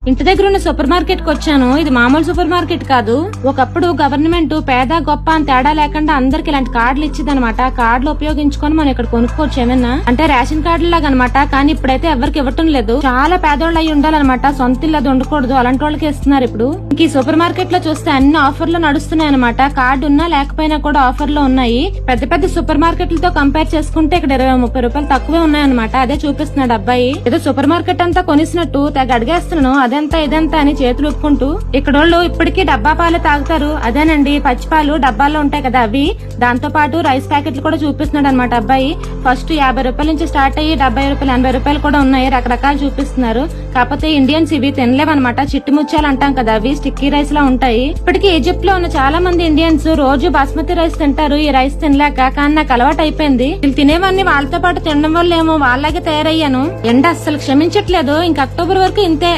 ఇంటి దగ్గర ఉన్న సూపర్ మార్కెట్ కి వచ్చాను. ఇది మామూలు సూపర్ మార్కెట్ కాదు. ఒకప్పుడు గవర్నమెంట్ పేద గొప్ప అని తేడా లేకుండా అందరికి ఇలాంటి కార్డులు ఇచ్చింది అనమాట. కార్డులు ఉపయోగించుకొని మనం ఇక్కడ కొనుక్కోవచ్చు ఏమన్నా, అంటే రేషన్ కార్డు లాగా అనమాట. కానీ ఇప్పుడైతే ఎవరికి ఇవ్వటం లేదు. చాలా పేదోళ్ళు అయి ఉండాలన్నమాట, సొంత ఇల్లు అది ఉండకూడదు. అలాంటి వాళ్ళకి ఇస్తున్నారు ఇప్పుడు. ఈ సూపర్ మార్కెట్ లో చూస్తే అన్ని ఆఫర్లు నడుస్తున్నాయి అనమాట. కార్డు ఉన్నా లేకపోయినా కూడా ఆఫర్లు ఉన్నాయి. పెద్ద పెద్ద సూపర్ మార్కెట్లతో కంపేర్ చేసుకుంటే ఇక్కడ 20-30 రూపాయలు తక్కువే ఉన్నాయన్నమాట. అదే చూపిస్తున్నాడు అబ్బాయి. ఏదో సూపర్ మార్కెట్ అంతా కొనిసినట్టు తెగ అడిగేస్తున్నాను. అదంతా ఇదంతా అని చేతులు ఊపుకుంటూ. ఇక్కడోళ్ళు ఇప్పటికీ డబ్బా పాలు తాగుతారు. అదేనండి పచ్చిపాలు డబ్బాల్లో ఉంటాయి కదా అవి. దాంతో పాటు రైస్ ప్యాకెట్లు కూడా చూపిస్తున్నాడు అనమాట అబ్బాయి. ఫస్ట్ 50 రూపాయల నుంచి స్టార్ట్ అయ్యి 70 రూపాయలు 80 రూపాయలు కూడా ఉన్నాయి. రకరకాలు చూపిస్తున్నారు. కాకపోతే ఇండియన్స్ ఇవి తినలేవన్నమాట. చిట్టి ముత్యాలు అంటాం కదా, అవి స్టిక్కీ రైస్ లా ఉంటాయి. ఇప్పటికీ ఈజిప్ట్ లో ఉన్న చాలా మంది ఇండియన్స్ రోజు బాస్మతి రైస్ తింటారు. ఈ రైస్ తినలేక. కానీ నాకు అలవాటు అయిపోయింది. వీళ్ళు తినేవన్నీ వాళ్ళతో పాటు తినడం వల్ల ఏమో వాళ్ళలాగే తయారయ్యాను. ఎండ అస్సలు క్షమించట్లేదు. ఇంక అక్టోబర్ వరకు ఇంతే.